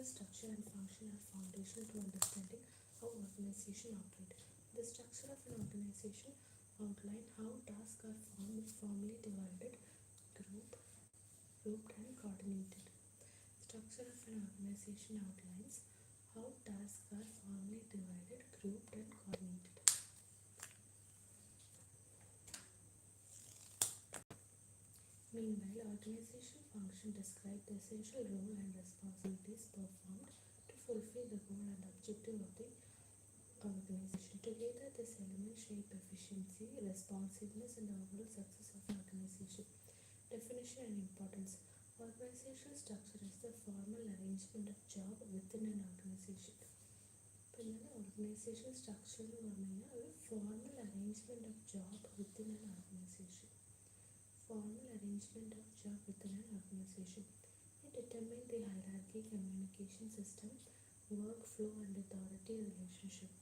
structure and function are foundational to understanding how organization operate. The structure of an organization outline how tasks are formally divided, grouped and coordinated. Structure of an organization outlines how tasks are formally divided, grouped and coordinated. Meanwhile, organization function describe the essential role and responsibilities performed to fulfill the goal and objective of the organization. Together, this element shape efficiency, responsiveness, and overall success of an organization. Definition and importance. Organizational structure is the formal arrangement of job within an organization. Organizational structure is a formal arrangement of job within an organization. Formal arrangement of job within an organization. It determines the hierarchy, communication system, workflow, and authority relationship.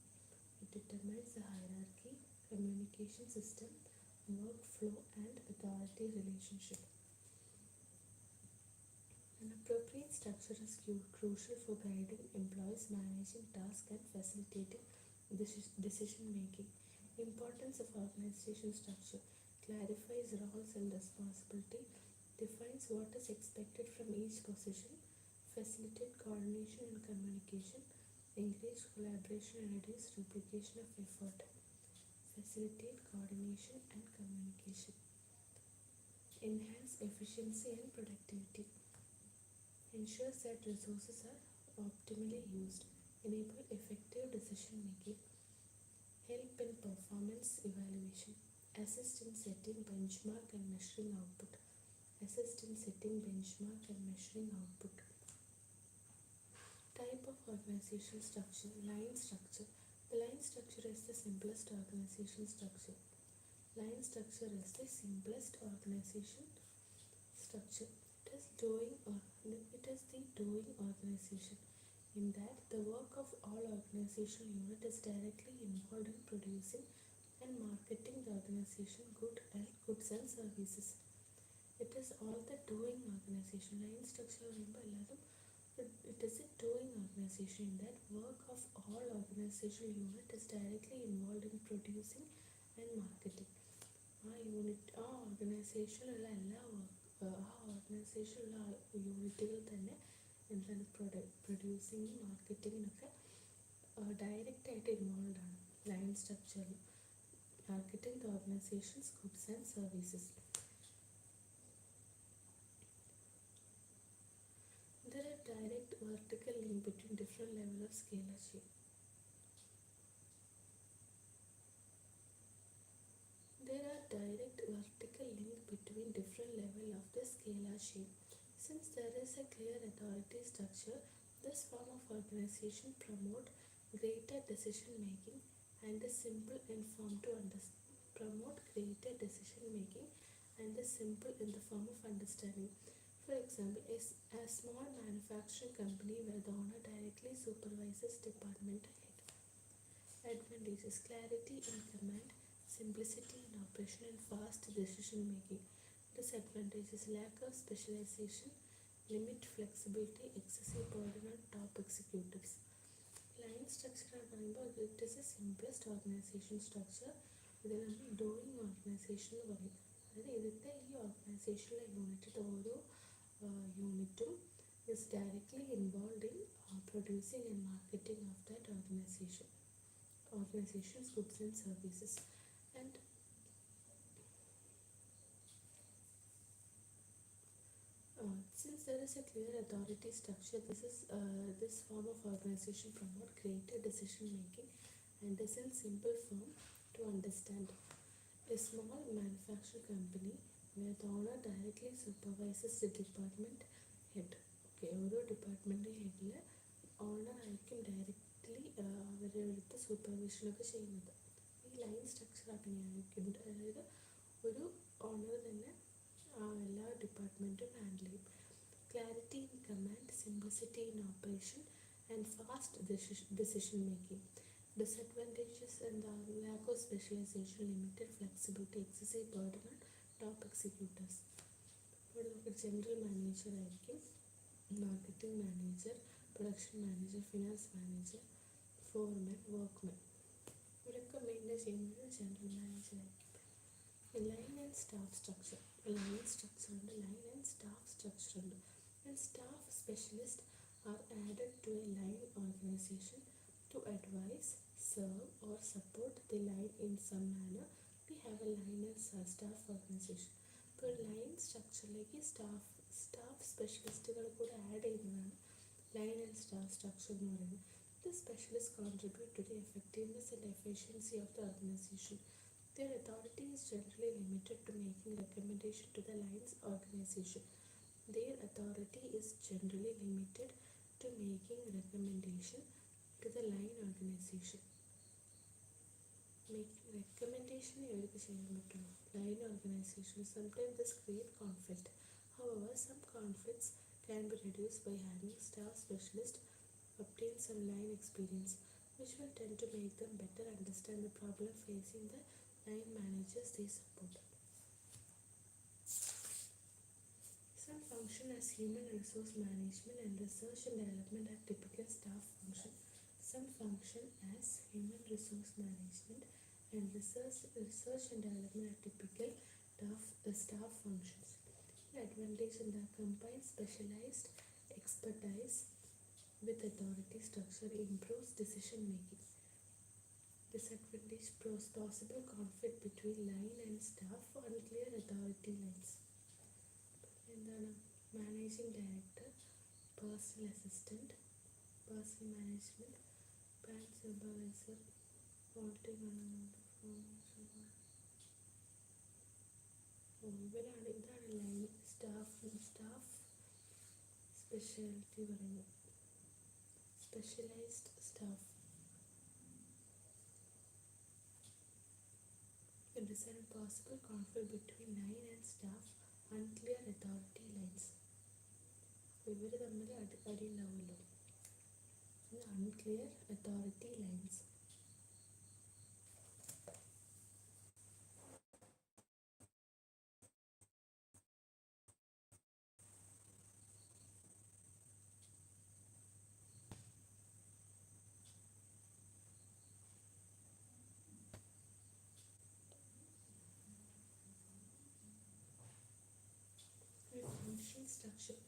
It determines the hierarchy, communication system, workflow, and authority relationship. An appropriate structure is crucial for guiding employees, managing tasks, and facilitating decision making. Importance of organization structure. Clarifies roles and responsibility, defines what is expected from each position, facilitate coordination and communication, encourage collaboration and reduce duplication of effort. Facilitate coordination and communication. Enhance efficiency and productivity. Ensures that resources are optimally used. Enable effective decision making. Help in performance evaluation. Assist in setting benchmark and measuring output. Assist in setting benchmark and measuring output. Type of organizational structure. Line structure. The line structure is the simplest organizational structure. Line structure is the simplest organization structure. It is the doing organization, in that the work of all organizational unit is directly involved in producing and marketing the organization goods and services. It is all the doing organization. Line structure it is a doing organization, in that work of all organizational unit is directly involved in producing and marketing. ഓർഗനൈസേഷനിലുള്ള എല്ലാ ഓർഗനൈസേഷനിലുള്ള യൂണിറ്റുകൾ തന്നെ എന്താണ് പ്രൊഡ്യൂസിങ്ങും മാർക്കറ്റിങ്ങിനൊക്കെ ഡയറക്റ്റായിട്ട് involve ആണ് line സ്ട്രക്ചറിൽ. Marketing the organization's goods and services. There are direct vertical link between different levels of scalar shape. There are direct vertical link between different levels of the scalar shape. Since there is a clear authority structure, this form of organization promote greater decision making and is simple in form to promote greater decision making and is simple in the form of understanding. For example, a small manufacturing company where the owner directly supervises department head. Advantages: clarity in command, simplicity in operation, and fast decision making. Disadvantages: lack of specialization, limit flexibility, excessive burden on top executives. Line structure it is the simplest organization structure. ഇതിൽ doing organisation എന്ന് പറയും. അതായത് ഇതിൻ്റെ ഈ ഓർഗനൈസേഷനിലെ യൂണിറ്റിൻ്റെ ഓരോ യൂണിറ്റും is directly involved in producing and marketing of that organization's goods and services. And since there is a clear authority structure, this form of organization promote greater decision making and is in simple form to understand. A small manufacturing company where the owner directly supervises the department head. ഓരോ department ഹെഡിൽ owner ആയിരിക്കും directly അവരുടെ അടുത്ത് സൂപ്പർവിഷനൊക്കെ ചെയ്യുന്നത്. ഈ line structure അങ്ങനെയായിരിക്കും. അതായത് ഒരു owner തന്നെ എല്ലാ ഡിപ്പാർട്ട്മെൻറ്റും ഹാൻഡിൽ ചെയ്യും. Clarity in command, simplicity in operation and fast decision making. Disadvantages എന്താ? lack of specialization, limited flexibility, excessive burden on top executives. അപ്പോൾ നമുക്ക് ജനറൽ മാനേജർ ആയിരിക്കും, marketing manager, production manager, finance manager, foreman, workman. ഇവരൊക്കെ maintain ചെയ്യുന്നത് general മാനേജറായിരിക്കും. Line and staff structure. Line structure ഉണ്ട്, line and staff structure ഉണ്ട്. And staff specialists are added to a line organization to advise, serve or support the line in some manner. We have a line and staff organization. ഇപ്പോൾ line സ്ട്രക്ചറിലേക്ക് staff സ്പെഷ്യലിസ്റ്റുകൾ കൂടെ add ചെയ്യുന്നതാണ് line and staff structure എന്ന് പറയുന്നത്. The specialists contribute to the effectiveness and efficiency of the organization. Their authority is generally limited to making recommendation to the line's organization. Their authority is generally limited to making recommendation to the line organization. Making recommendation ഇവർക്ക് ചെയ്യാൻ പറ്റുള്ളൂ line organization. Sometimes this create conflict. However, some conflicts can be reduced by having staff specialists obtain some line experience, which will tend to make them better understand the problem facing the line managers they support. Some function as human resource management and research and development are typical staff function. Some function as human resource management and research and development are typical staff functions. The advantage in the combined specialized expertise with authority structure improves decision making. Disadvantage: possible conflict between line and staff, unclear authority lines. എന്താണ് managing director, personal assistant, personal management, branch supervisor, auditing ഇതാണ് line staff speciality പറയുന്നത്. Specialised staff. It is a possible conflict between line and staff, unclear authority lines. ഇവർ തമ്മിൽ അടി ഉണ്ടാവുമല്ലോ. unclear authority lines. Function structure.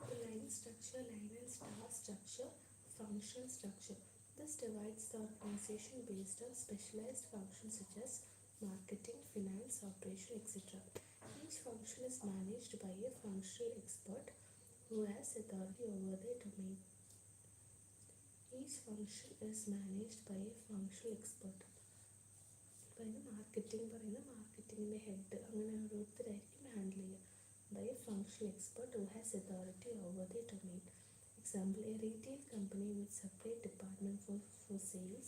The line structure, line and star structure, function structure. This divides the organization based on specialized functions such as marketing, finance, operation, etc. Each function is managed by a functional expert who has authority over the domain. Each function is managed by a functional expert. Marketing പറയുന്ന മാർക്കറ്റിങ്ങിൻ്റെ head അങ്ങനെ ഓരോരുത്തരായിരിക്കും handle ചെയ്യുക. By a functional expert who has authority over the domain. Example, a retail company with separate department for sales,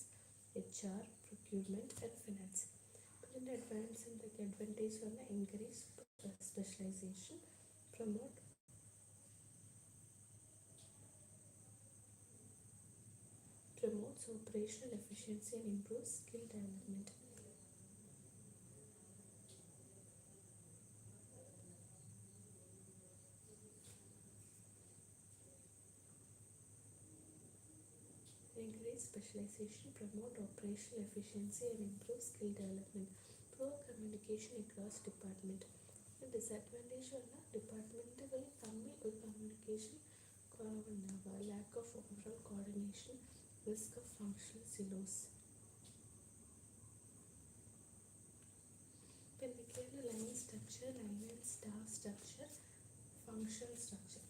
HR, procurement and finance. ഇതിൻ്റെ advantage പറഞ്ഞാൽ encourage specialization, promotes operational efficiency and improves skill development. Encourage specialization, promote operational efficiency and improve skill development. Poor communication across department. The disadvantage പറഞ്ഞാൽ ഡിപ്പാർട്ട്മെൻറ്റുകൾ തമ്മിൽ ഒരു communication കുറവുണ്ടാവുക, lack of overall coordination, risk of functional silos. ഇപ്പം എന്തൊക്കെയാണ് line structure, line and staff structure, functional structure.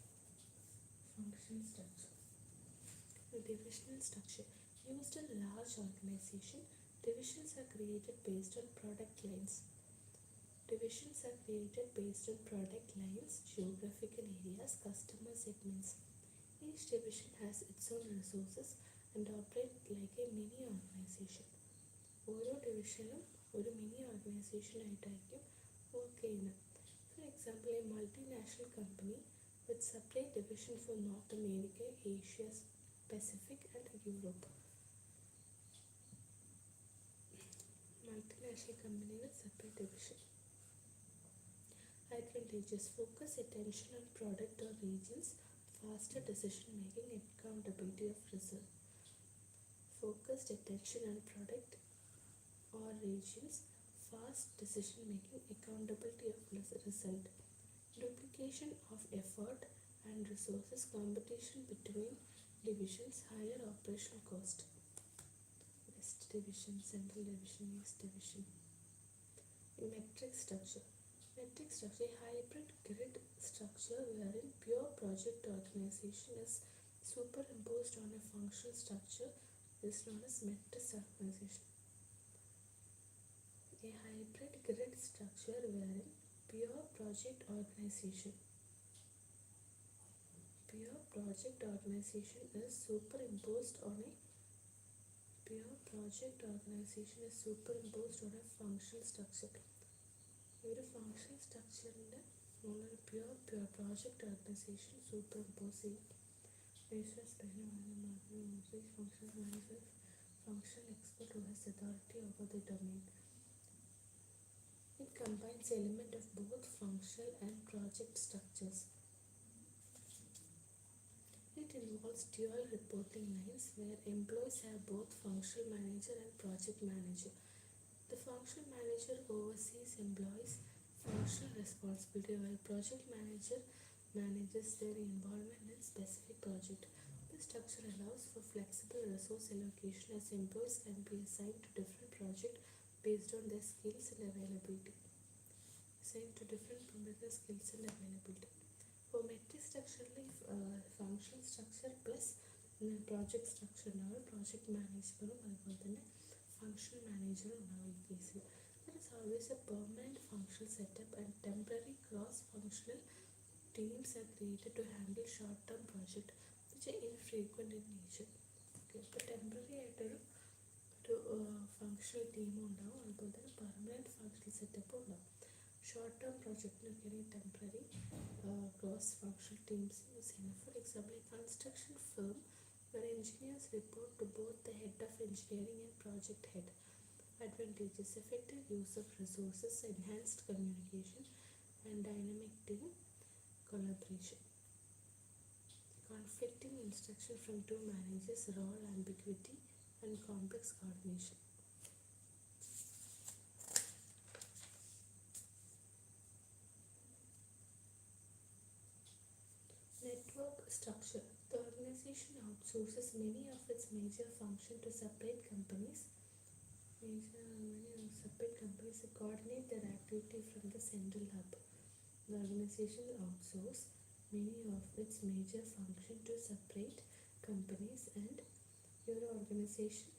The divisional structure. Used in large organization, divisions are created based on product lines. Divisions are created based on product lines, geographical areas, customer segments. Each division has its own resources and operates like a mini organization. ഓരോ ഡിവിഷനും ഒരു mini organisation ആയിട്ടായിരിക്കും work ചെയ്യുന്നത്. For example, a multinational company with separate division for North America, Asia, Pacific and Europe. Multinational company with separate division. Advantages: focus attention on product or regions, faster decision making, accountability of result, focused attention on product or regions, fast decision making, accountability of result, duplication of effort and resources, competition between divisions, higher operational cost. West division, central division, east division. Metric structure. Metric structure, a hybrid grid structure wherein pure project organization is superimposed on a functional structure is known as matrix organization. A hybrid grid structure wherein pure project organization is superimposed on a functional structure. ഒരു functional സ്ട്രക്ചറിൻ്റെ മുകളിൽ pure project organisation super impose ചെയ്യും. Functional expert who has authority over the domain. It combines element of both functional and project structures. It involves dual reporting lines where employees have both functional manager and project manager. The functional manager oversees employees' functional responsibility while project manager manages their involvement in specific project. This structure allows for flexible resource allocation as employees can be assigned to different projects based on their skills and availability. For metric structure, functional structure plus project structure project management അതുപോലെ functional manager ഉണ്ടാവും ഈ കേസിൽ. There is always a permanent functional setup and temporary cross-functional teams are created to handle short-term project which are infrequent in nature. Okay, അപ്പോൾ temporary ആയിട്ടൊരു functional ടീമും ഉണ്ടാവും, അതുപോലെ തന്നെ പെർമനൻറ്റ് ഫങ്ഷണൽ സെറ്റപ്പും ഉണ്ടാവും. ഷോർട്ട് ടേം പ്രോജക്റ്റിനൊക്കെയാണ് temporary cross functional teams use ചെയ്യുന്നത്. For example, a construction firm where engineers report to both the head of engineering and project head. Advantages: effective use of resources, enhanced communication, and dynamic team collaboration. Conflicting instruction from two managers, role ambiguity, and complex coordination. Network structure. The organization outsources many of its major functions to separate companies. That coordinate their activity from the central hub. The organization outsources many of its major functions to separate companies, and your organization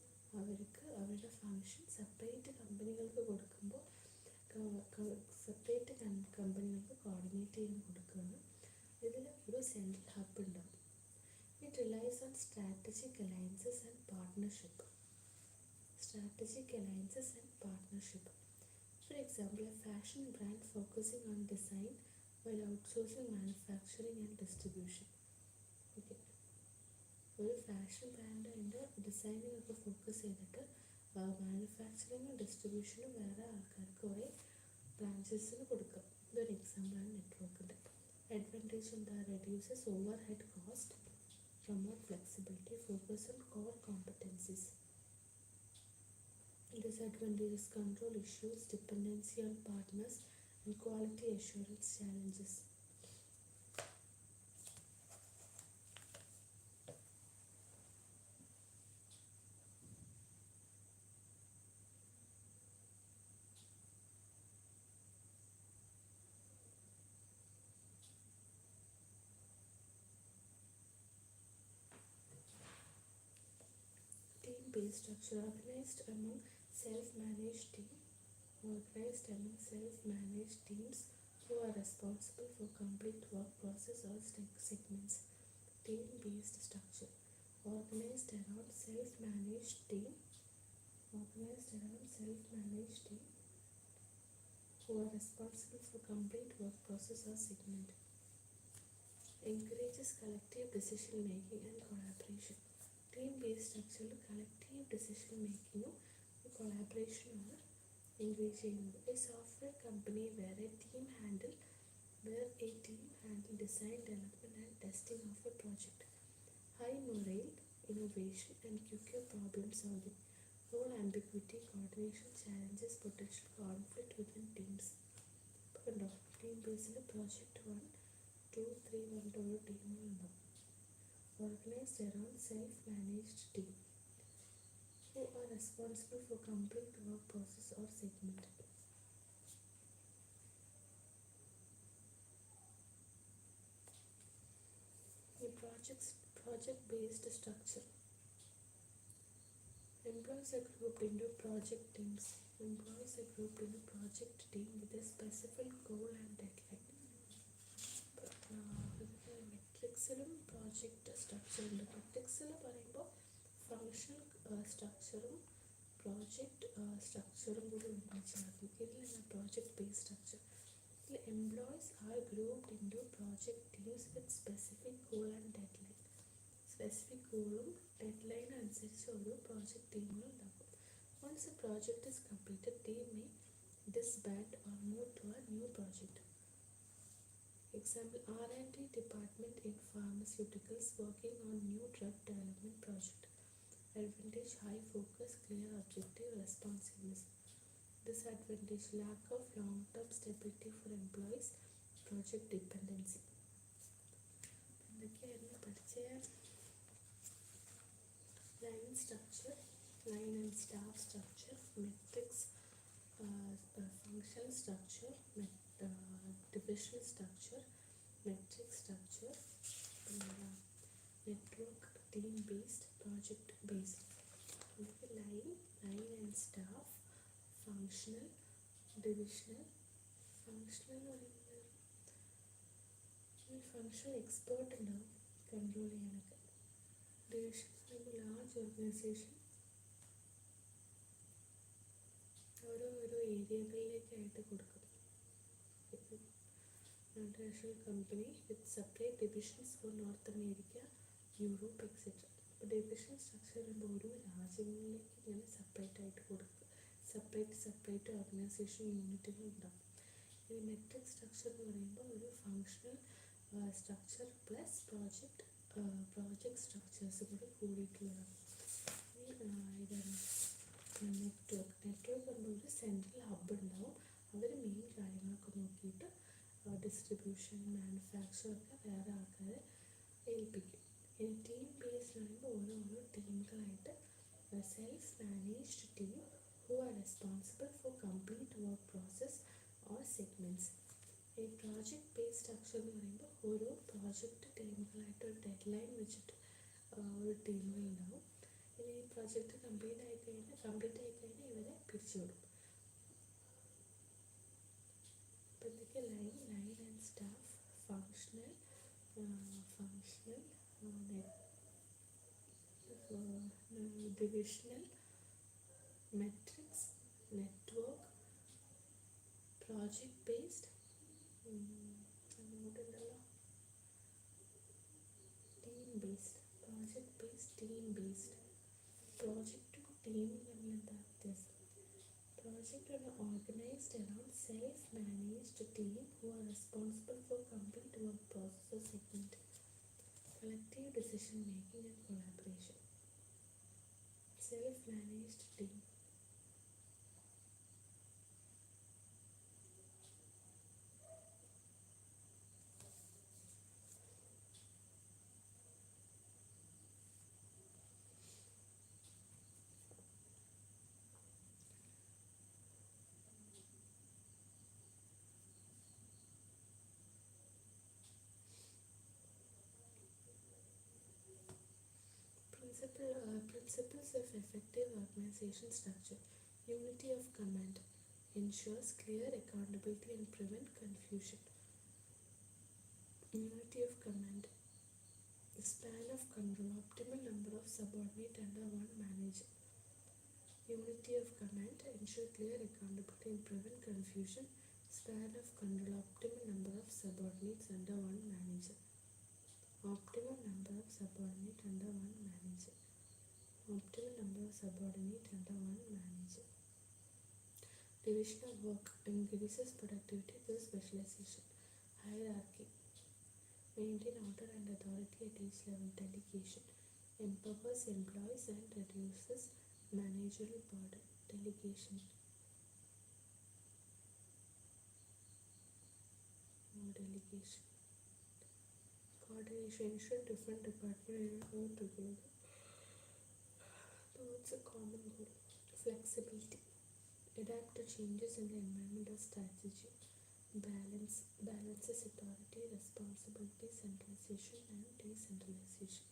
അവർക്ക് അവരുടെ function separate കമ്പനികൾക്ക് കൊടുക്കുമ്പോൾ separate കമ്പനികൾക്ക് coordinate ചെയ്യാൻ കൊടുക്കുകയാണ്. ഇതിൽ ഒരു central hub ഉണ്ടാവും. It relies on strategic alliances and partnership. For example, a fashion brand focusing on design while outsourcing manufacturing and distribution. Okay. ഒരു ഫാഷൻ ബ്രാൻഡ് അതിൻ്റെ ഡിസൈനിങ് ഒക്കെ ഫോക്കസ് ചെയ്തിട്ട് മാനുഫാക്ചറിങ്ങും ഡിസ്ട്രിബ്യൂഷനും വേറെ ആൾക്കാർക്ക് കുറേ ബ്രാഞ്ചസിന് കൊടുക്കാം. ഇതൊരു എക്സാമ്പിളാണ് നെറ്റ്വർക്കിൻ്റെ. അഡ്വാൻറ്റേജ് എന്താ? Reduces over head cost, promote flexibility, focus on core competencies. Disadvantages: control issues, dependency on partners, and quality assurance challenges. Team-based structure, organized among self-managed teams who are responsible for complete work process or segments. Team-based structure, organized around self-managed team who are responsible for complete work process or segment. Encourages collective decision making and collaboration. Team-based structure collective decision making collaboration are engaging. A software company where a team handle design, development, and testing of a project. High morale, innovation, and quicker problem solving. Role ambiguity, coordination challenges, potential conflict within teams. ഇപ്പോൾ കണ്ടോ team ബേസിൽ project 1, 2, 3 പറഞ്ഞിട്ട് ഓരോ ടീമുകളുണ്ടാവും. Organized around self-managed team who are responsible for complete work process or segment. The project-based structure. Employees are grouped into project teams. Employees are grouped into project team with a specific goal and deadline. മെട്രിക്സിലും project സ്ട്രക്ചറുണ്ട്. മെട്രിക്സിൽ പറയുമ്പോൾ functional സ്ട്രക്ചറും project സ്ട്രക്ചറും കൂടി ഒരുമിച്ചാകും. ഇതിലാണ് project based structure. ഇതിൽ employees are grouped into project teams with specific goal and deadline. Specific ഗോളും ഡെഡ് ലൈനും അനുസരിച്ച് ഓരോ പ്രോജക്റ്റ് ടീമുകളുണ്ടാകും. Once a project is completed, team may disband or move to a new project. Example, R&D department in pharmaceuticals working on new drug development project. Advantage, high focus, clear objective, responsiveness. Disadvantage, lack of long-term stability for employees, project dependency. എന്തൊക്കെയായിരുന്നു പഠിച്ചത്? Line structure, line and staff structure, metrics, function structure, division structure, metric structure, network, team based, project based. Line and staff, functional, divisional, functional functional expert ഉണ്ടാവും control ചെയ്യാനൊക്കെ. Division large organisation ഓരോ ഏരിയകളിലേക്കായിട്ട് കൊടുക്കും. International company with separate divisions for North America, Europe, etc. അപ്പോൾ division structure ചെയ്യുമ്പോൾ ഓരോ രാജ്യങ്ങളിലേക്ക് ഇങ്ങനെ separate ആയിട്ട് കൊടുക്കുക. സെപ്പറേറ്റ് ഓർഗനൈസേഷൻ യൂണിറ്റുകൾ ഉണ്ടാകും. ഇനി മെട്രിക് സ്ട്രക്ചർ എന്ന് പറയുമ്പോൾ ഒരു functional structure plus project structures കൂടി കൂടിയിട്ടുള്ളതാണ്. ഇതാണ് നെറ്റ്വർക്ക് പറയുമ്പോൾ ഒരു സെൻട്രൽ ഹബ്ബ് ഉണ്ടാവും. അവർ മെയിൻ കാര്യങ്ങളൊക്കെ നോക്കിയിട്ട് ഡിസ്ട്രിബ്യൂഷൻ മാനുഫാക്ചറൊക്കെ വേറെ ആൾക്കാരെ ഏൽപ്പിക്കും. ഇനി ടീം ബേസ്ഡ് പറയുമ്പോൾ ഓരോരോ ടീമുകളായിട്ട് self managed team who are responsible for complete work process or segments. ഈ പ്രോജക്റ്റ് ബേസ്ഡ് സ്ട്രക്ചർ എന്ന് പറയുമ്പോൾ ഓരോ പ്രോജക്റ്റ് ടീമുകളായിട്ട് ഒരു ഡെഡ് ലൈൻ വെച്ചിട്ട് ഒരു ടീമുകളുണ്ടാവും. ഇനി ഈ പ്രോജക്റ്റ് കംപ്ലീറ്റ് ആയി കഴിഞ്ഞാൽ ഇവരെ പിരിച്ചുവിടും. അപ്പോൾ ഇതൊക്കെ line and staff, functional divisional, matrix, network, project based, അങ്ങോട്ടുണ്ടല്ലോ team based, project based, team based. പ്രോജക്റ്റും ടീമും തമ്മിൽ എന്താ വ്യത്യാസം? Project are organized around self-managed team who are responsible for complete work process or segment. Collective decision making and collaboration. Self-managed team. Principles of effective organization structure. Unity of command ensures clear accountability and prevent confusion. Unity of command. The span of control, optimal number of subordinate under one manager. Unity of command ensure clear accountability and prevent confusion. Span of control, optimal number of subordinates under one manager. Optimum number of subordinate under one manager. Optimal number of subordinate under one manager. Division of work increases productivity through specialization. Hierarchy. maintain order and authority at each level. Delegation empowers employees and reduces managerial burden. Delegation. Delegation. Coordination ensure different departments work together towards a common goal. Flexibility adapt to changes in the environment or strategy. Balances authority, responsibility, centralization and decentralization.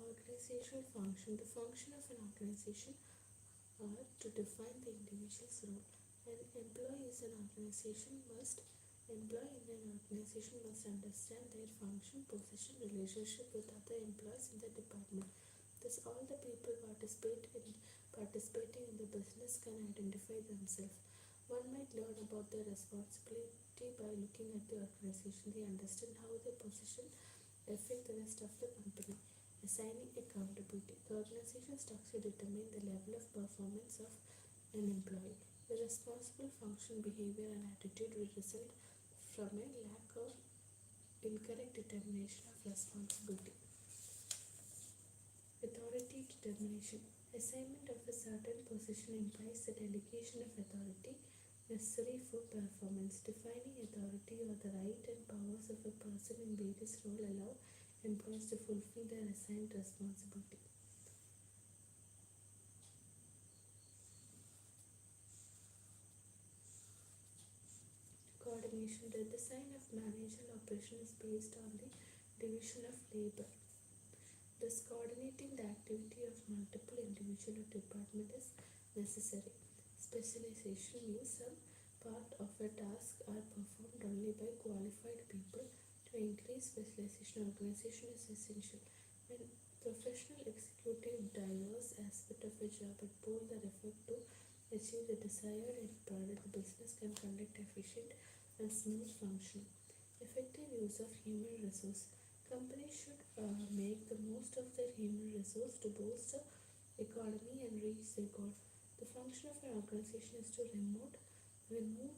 Organizational function. The function of an organization are to define the individual's role. An employee in an organization must understand their function, position, relationship with other employees in the department. Thus, all the people participating in the business can identify themselves. One might learn about their responsibility by looking at the organization. They understand how their position affect the rest of the company. Assigning accountability. The organization structure determines the level of performance of an employee. The responsible function, behavior, and attitude will result from a lack of incorrect determination of responsibility. Authority determination. Assignment of a certain position implies the delegation of authority necessary for performance. Defining authority or the right and powers of a person in various roles allow employees to fulfill their assigned responsibility. Coordination. The design of managerial operation is based on the division of labor. Thus, coordinating the activity of multiple individual or department is necessary. Specialization means some part of a task are performed only by qualified people. To increase specialization, organization is essential. When professional executive diverse aspect of a job at pool their effort to achieve the desired end product, the business can conduct efficient and smooth functioning. Effective use of human resource. Companies should make the most of their human resource to boost the economy and reach their goal. The function of an organization is to remove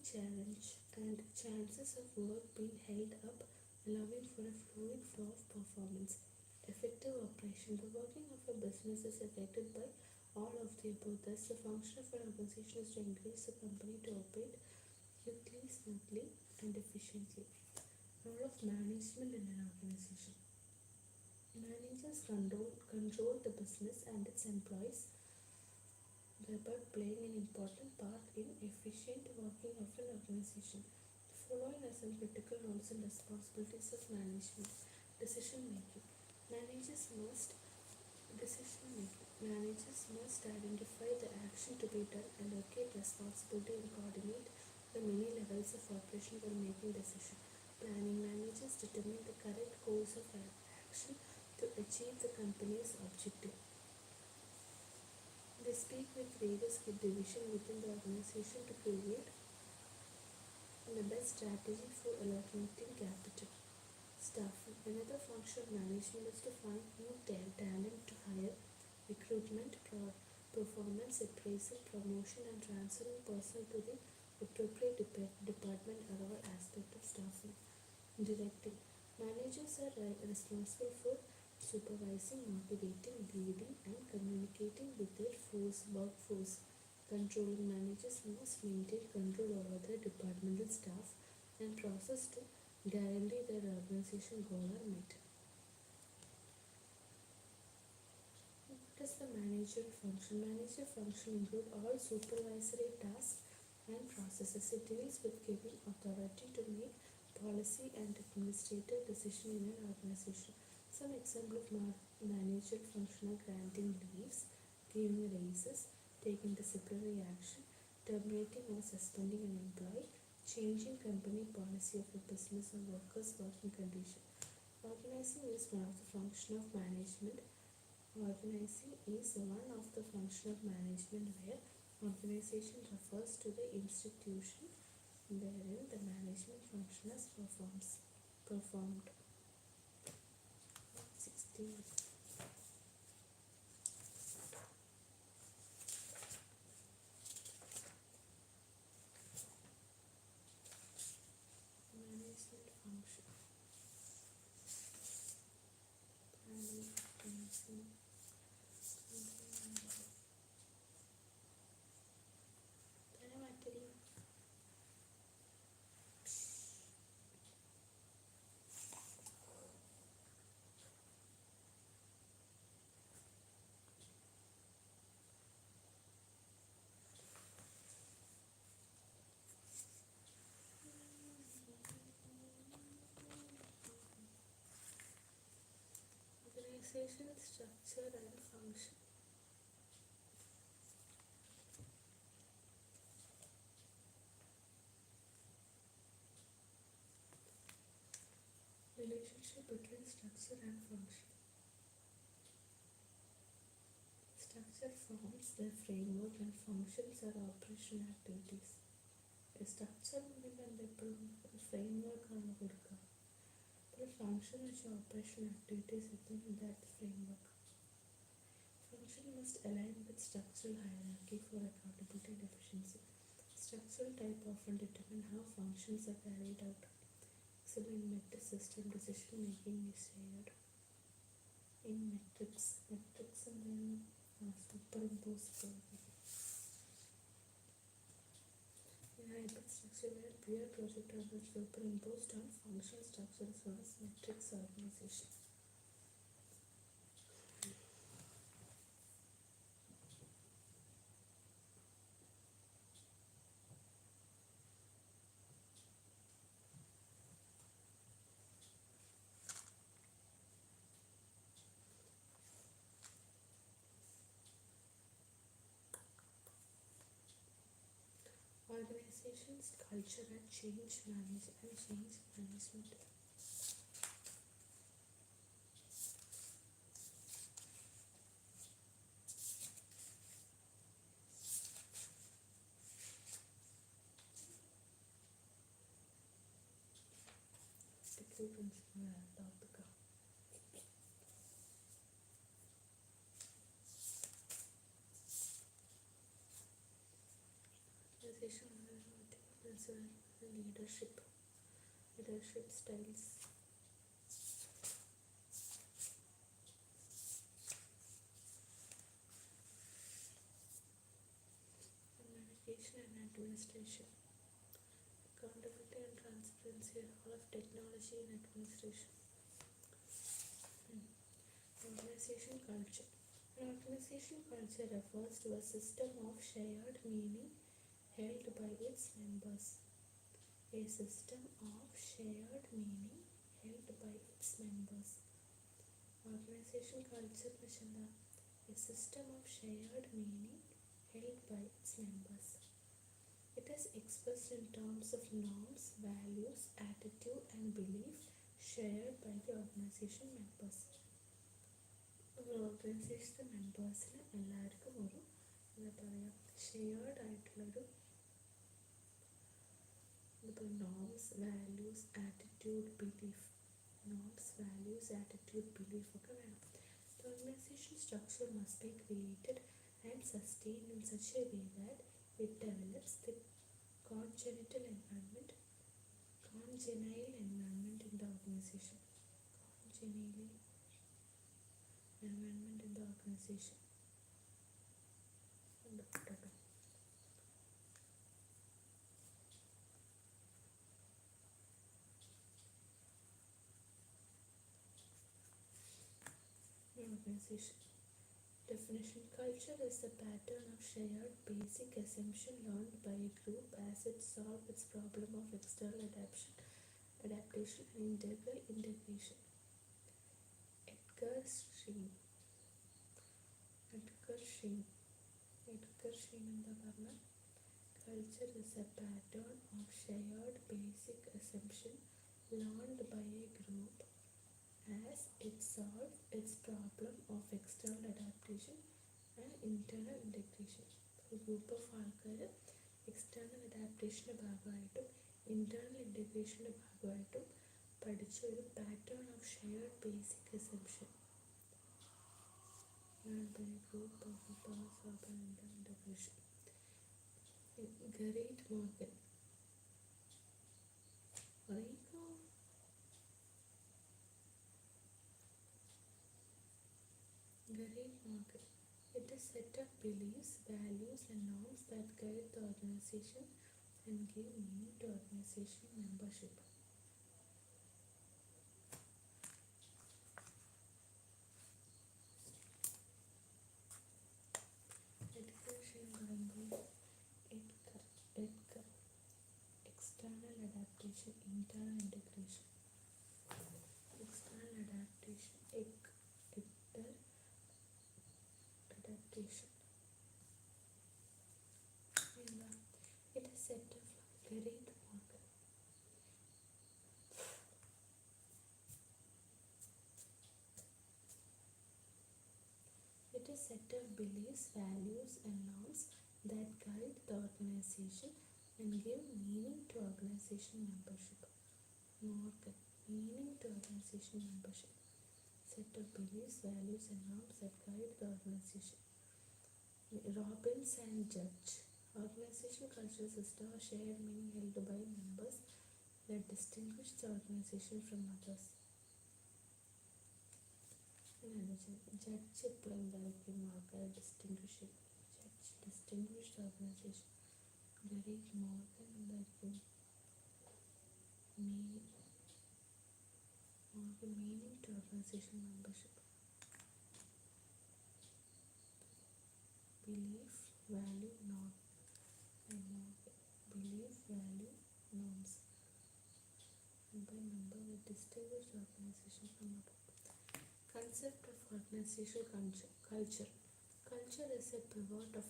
challenge and chances of work being held up, allowing for a fluid flow of performance. Effective operation. The working of a business is affected by all of the above. Thus, the function of an organization is to increase the company to operate quickly, smoothly, and efficiently. Role of management in an organization. Managers control the business and its employees, thereby playing an important part in efficient working of an organization. The following are some critical roles and responsibilities of management. Decision making. Managers must identify the action to be done, allocate responsibility, and coordinate the many levels of operation while making decisions. Planning. Managers determine the correct course of action to achieve the company's objective. They speak with various divisions within the organization to create the best strategy for allocating capital. Staffing. Another function of management is to find new talent to hire, recruitment, performance appraisal, promotion, and transferring personnel to the appropriate department are all aspects of staffing. Directing. Managers are responsible for supervising, motivating, leading, and communicating with their workforce. Controlling. Managers must maintain control over their departmental staff and process to guarantee that organization goals are met. What is the managerial function? Managerial function include all supervisory tasks and processes. It deals with giving authority to make policy and administrative decisions in an organization. Some example of managerial function are granting leaves, giving raises, taking disciplinary action, terminating or suspending an employee, changing company policy of a business or workers' working condition. Organizing is one of the function of management. Organizing is one of the function of management where organization refers to the institution wherein the management function is performed. 60. Management function. Planning, organizing, organization structure and function. Relationship between structure and function. Structure forms the framework and functions are operation activities. Structure வந்து எப்படி framework கொடுக்க but function is operation activities within that framework. Function must align with structural hierarchy for accountability and efficiency. Structural type often determine how functions are carried out. So in metric system, decision making is shared. In metrics and then superimpose further. In hybrid structure where pure project are superimposed on functional structure as well as metrics organization. Organizations, culture and change management. Technical principle topic. Organization principle leadership styles. Communication and administration. Accountability and transparency, role of technology in administration. Organization culture. An organization culture refers to a system of shared meaning held by its members. A system of shared meaning held by its members. Organization culture is a system of shared meaning held by its members. It is expressed in terms of norms, values, attitude and belief shared by the organization members. Organization members എല്ലാവർക്കും ഒരു എന്താ പറയുക shared ആയിട്ടുള്ളൊരു norms, values, attitude, belief. Norms, values, attitude, belief ഒക്കെ വേണം. The organization structure must be created and sustained in such a way that it develops the congenial environment in the organization. Congenial environment in the organization. Organization. Definition. Culture is the pattern of shared basic assumption learned by a group as it solves its problem of external adaptation and integral integration. Edgar Schein എന്താ പറഞ്ഞ culture is a pattern of shared basic assumption learned by a group It solves its problem of external adaptation and internal integration. ഒരു group of ആൾക്കാർ external അഡാപ്റ്റേഷൻ്റെ ഭാഗമായിട്ടും internal ഇൻറ്റഗ്രേഷൻ്റെ ഭാഗമായിട്ടും പഠിച്ച ഒരു pattern of shared basic assumption group of integration. Garrett Morgan അറിയിക്കോ Garrett Morgan. It is a set of beliefs, values and norms that guide the organization and give meaning to organization membership. Edgar. External adaptation, internal integration. External adaptation, adaptation. It is set of Garrett Morgan. It is a set of beliefs, values and norms that guide the organization and give meaning to organization membership. Morgan. Meaning to organization membership. Set of beliefs, values and norms that guide the organization. Robbins and Judge. Organization cultural system or shared meaning held by members that distinguish the organization from others. Judge എപ്പോഴും ആൾക്കാരെ distinguish judge distinguished organisation. Garrett Morgan എന്തായിരിക്കും meaning to organization membership. Belief, value, norm. Belief, value, norms. And by member that distinguished organization from other. Concept of organizational culture. Culture is a pivot of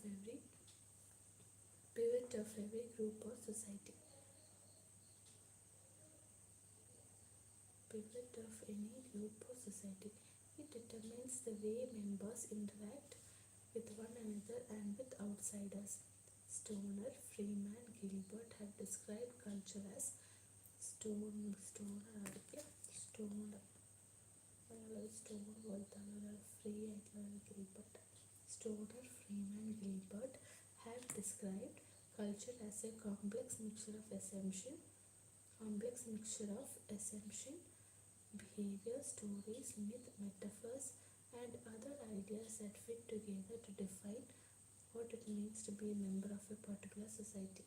every group or society. Pivot of any group or society. It determines the way members interact with one another and with outsiders. Stoner, Freeman, Gilbert have described culture as Stoner, Stoner, Freeman, Gilbert have described culture as a complex mixture of assumption, behavior, stories, myth, metaphors and other ideas that fit together to define what it means to be a member of a particular society.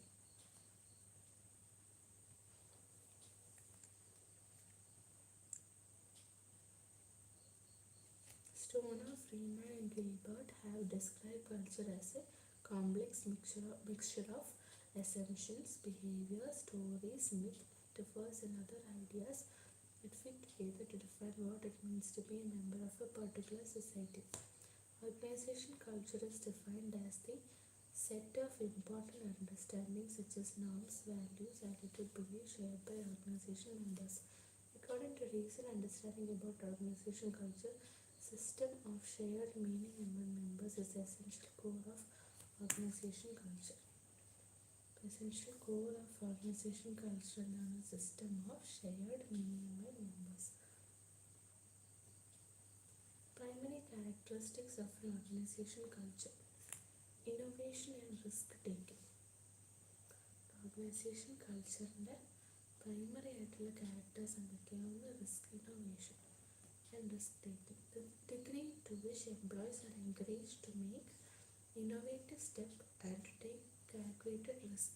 Stoner, Freeman and Gilbert have described culture as a complex mixture of assumptions, behavior, stories, myth, metaphors and other ideas that fit together to define what it means to be a member of a particular society. Organization culture is defined as the set of important understandings such as norms, values, attitude, beliefs shared by organization members. According to recent understanding about organization culture, system of shared meaning among members is the essential core of organization culture. Essential core of organization culture known as system of shared meaning among members. Primary characteristics of an organization culture. Innovation and risk taking. Organization culture primary ആയിട്ടുള്ള characters എന്തൊക്കെയാണ്? risk, innovation and risk taking. The degree to which employees are encouraged to make innovative step and to take calculated risk.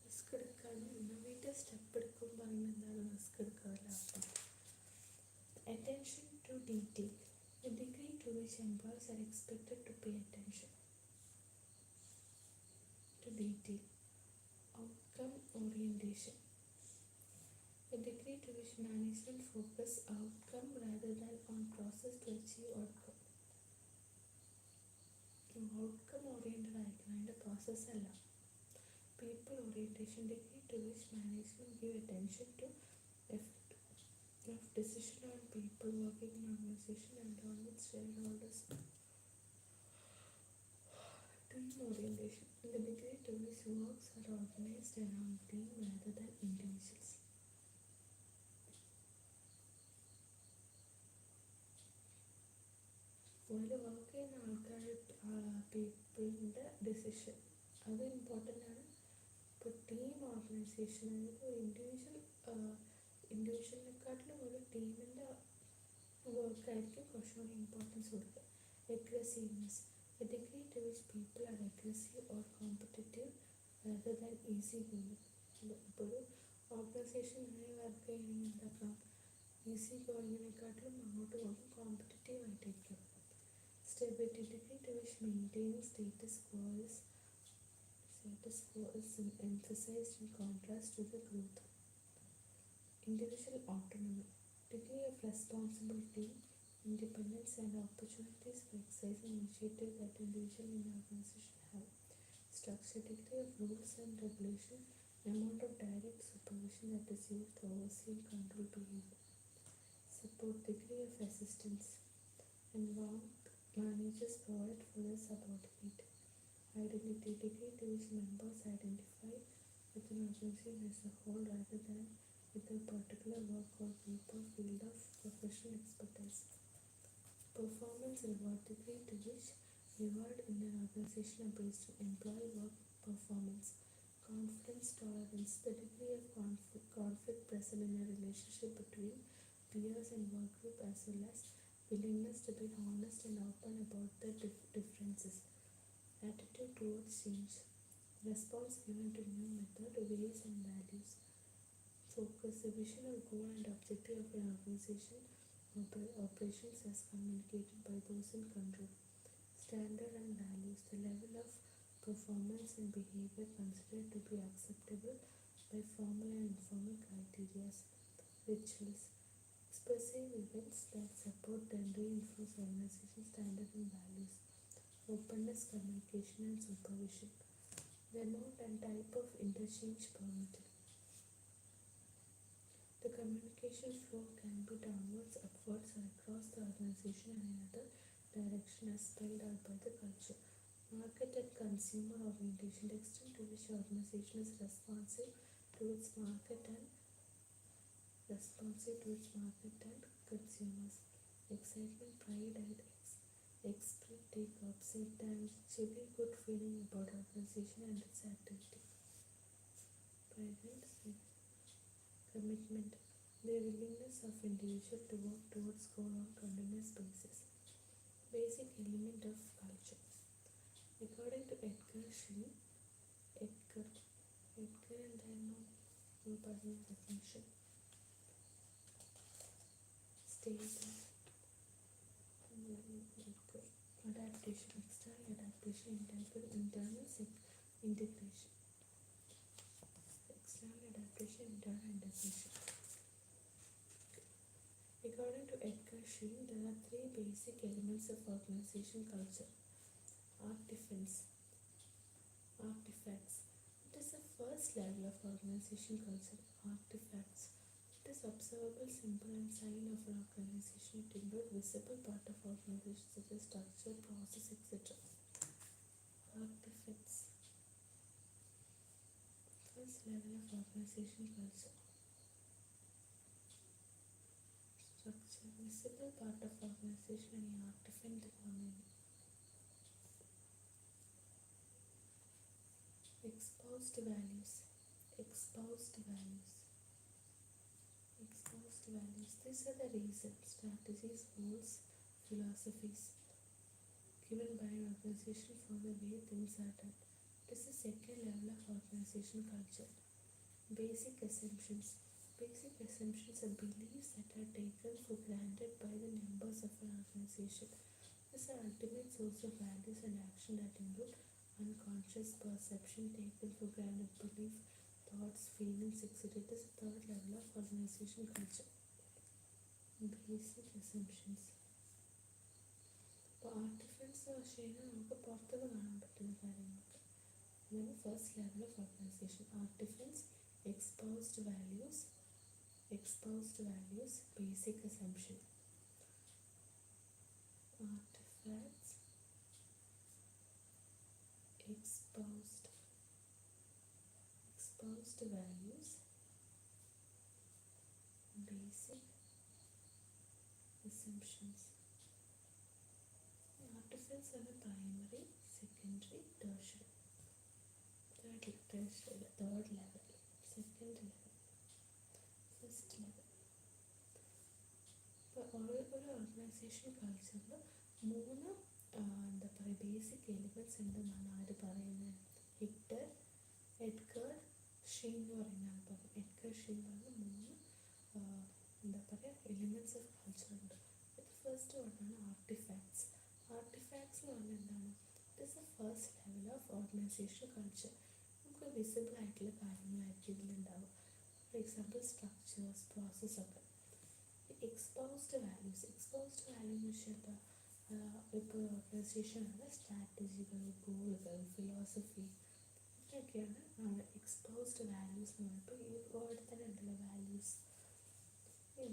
Risk എടുക്കാനും innovative step എടുക്കും പറയുമ്പോൾ എന്താണ് risk എടുക്കാനുള്ള അർത്ഥം? Attention to detail. The degree to which employees are expected to pay attention to detail. Outcome orientation. The degree to which management focus outcome rather than on process to achieve outcome. Outcome oriented ആയിരിക്കണം, അതിൻ്റെ process അല്ല. People orientation. Degree to which management give attention to effect. of decision on people working in organization and on its shareholders. Team orientation. The degree to which works are organized around team rather than individuals. ഒരു work ചെയ്യുന്ന ആൾക്കാർ പീപ്പിളിൻ്റെ decision അത് important ആണ്. ഇപ്പോൾ team organisation ഒരു ഇൻഡിവിജ്വലിനെക്കാട്ടിലും ഒരു ടീമിൻ്റെ വർക്കായിരിക്കും കുറച്ചുകൂടി ഇമ്പോർട്ടൻസ് കൊടുക്കുക. Aggressiveness. The degree to which people are aggressive or competitive rather than easy going. ഇപ്പോൾ ഒരു ഓർഗനൈസേഷനായി വർക്ക് ചെയ്യണമെങ്കിൽ എന്താക്കാം, ഈസി ഗോയിങ്ങിനെക്കാട്ടിലും അങ്ങോട്ട് പോകുമ്പോൾ കോമ്പറ്റീറ്റീവ് ആയിട്ടിരിക്കും. Stability. Degree to which maintaining status quo is emphasized in contrast to the growth. Individual autonomy. Degree of responsibility, independence and opportunities for exercising initiative that individual in organization have. Structure. Degree of rules and regulation, amount of direct supervision that is used to oversee and control behavior. Support. Degree of assistance and warmth managers provide for their subordinate. Identity. Degree to which members identify with an organization as a whole rather than with a particular work or group or field of professional expertise. Performance reward. Degree to which reward in an organization are based on employee work performance. Confidence tolerance. The degree of conflict present in a relationship between peers and work group, as well as willingness to be honest and open about the differences. Attitude towards change. Response given to new method, ways and values. Focus. The vision or goal and objective of an organization operations as communicated by those in control. Standard and values. The level of performance and behavior considered to be acceptable by formal and informal criteria. Rituals. Expressive events that support and reinforce organization standard and values. Openness, communication and supervision. The amount and type of interchange permitted. The communication flow can be downwards, upwards or across the organization and in other direction as spelled out by the culture. Market and consumer orientation. The extent to which organization is responsive to its market and consumers. Excitement, pride and expert take up, chilly good feeling about organization and its activity. Pride and commitment. The willingness of individual to work towards goal on continuous basis. Basic element of culture. According to Edgar and then no personal definition. Adaptation. External adaptation, internal integration. External adaptation, internal integration. According to Edgar Schein, there are three basic elements of organization culture. Artifacts. It is the first level of organization culture. Artifacts. It is observable, symbol and sign of an organization. It includes visible part of organization such as structure, process, etc. Artifacts. First level of organization culture. Structure, visible part of organization and artifact economy. Exposed values. These are the reasons, strategies, goals, philosophies given by an organization for the way things are done. This is the second level of organization culture. Basic assumptions. Basic assumptions are beliefs that are taken for granted by the members of an organization. These are ultimate source of values and action that include unconscious perception, taken for granted belief, thoughts, feelings, etc. It is the third level of organization culture. Basic assumptions. ഇപ്പോൾ ആർട്ടിഫിഷ്യൽസ് ചെയ്യുന്നത് നമുക്ക് പുറത്തുനിന്ന് കാണാൻ പറ്റുന്ന കാര്യങ്ങളൊക്കെ. ഇതാണ് first level of organisation. Artificials, exposed values, exposed values, basic assumption. Artifacts, exposed values, basic assumptions. Artifacts are the primary, secondary, tertiary. Third level, second level, first level. ഇപ്പോൾ ഒരു ഓർഗനൈസേഷൻ കൾച്ചറിൽ മൂന്ന് എന്താ പറയുക ബേസിക് എലിമെൻറ്റ്സ് ഉണ്ടെന്നാണ് ആര് പറയുന്നത്? Edgar Sheen എന്ന് പറയുന്ന ആൾ പറഞ്ഞു. എഡ്ഗർ ഷീൻ പറഞ്ഞ മൂന്ന് എന്താ പറയുക എലിമെൻറ്റ്സ് ഓഫ് കൾച്ചർ ഉണ്ട്. ഫസ്റ്റ് വണ്ണാണ് ആർട്ടിഫാക്ട്സ്. ആർട്ടിഫാക്ട്സ് എന്ന് പറഞ്ഞാൽ എന്താണ്? It is a first level of organisation culture. നമുക്ക് വിസിബിൾ ആയിട്ടുള്ള കാര്യങ്ങളായിരിക്കും ഇതിലുണ്ടാവും. ഫോർ എക്സാമ്പിൾ സ്ട്രക്ചേഴ്സ്, പ്രോസസ്സൊക്കെ. എക്സ്പോസ്ഡ് വാല്യൂസ് എന്ന് വെച്ചാൽ ഇപ്പോൾ ഓർഗനൈസേഷനാണ് സ്ട്രാറ്റജികൾ, ഗോളുകൾ, ഫിലോസഫി ഇതൊക്കെയാണ് എക്സ്പോസ്ഡ് വാല്യൂസ് എന്ന് പറയുമ്പോൾ ഈ വേർഡ് തന്നെ ഉണ്ടല്ലോ വാല്യൂസ്.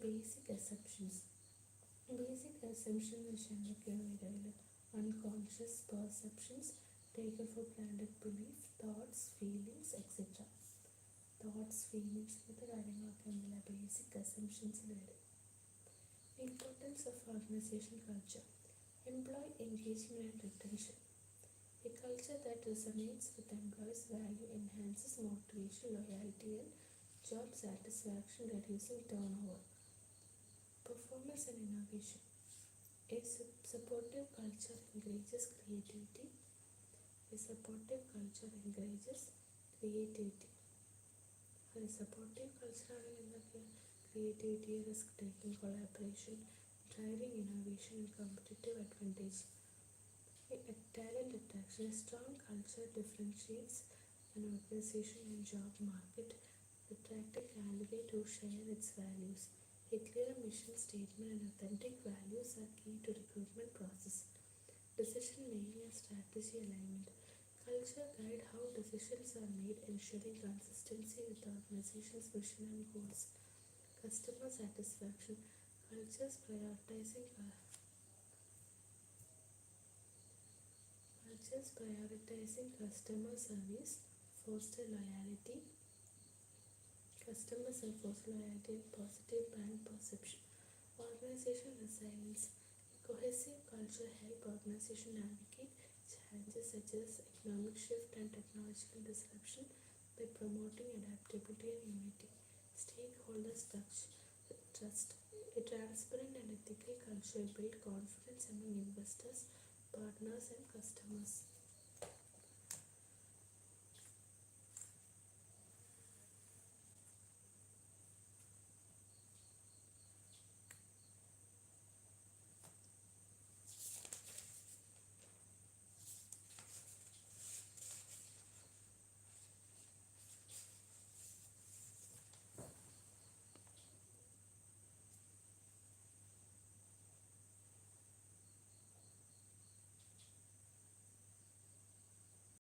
ബേസിക് അസംപ്ഷൻസ് എന്ന് വെച്ചാൽ എന്തൊക്കെയാണ് വരുന്നത്? Unconscious perceptions, taken for granted belief, thoughts, feelings etcetera. ഇങ്ങനത്തെ കാര്യങ്ങളൊക്കെ ഉണ്ടല്ലോ ബേസിക് അസംപ്ഷൻസിൽ വരും. Importance of organization culture. Employee engagement and retention. A culture that resonates with employees' value enhances motivation, loyalty, and job satisfaction, reducing turnover. Performance and innovation. A supportive culture encourages creativity. A supportive culture ആണെങ്കിൽ creativity, risk-taking, collaboration, driving innovation and competitive advantage. Talent attraction. A strong culture differentiates an organization and job market. Attract a candidate who share its values. A clear mission statement and authentic values are key to recruitment process. Decision making and strategy alignment. Culture guide how decisions are made, ensuring consistency with the organization's mission and goals. Customer satisfaction. Cultures prioritizing customer service foster loyalty. And positive brand perception. Organization resilience. Cohesive culture help organization navigate challenges such as economic shift and technological disruption by promoting adaptability and unity. Stakeholder trust. A transparent and ethical culture build confidence among investors, partners, and customers.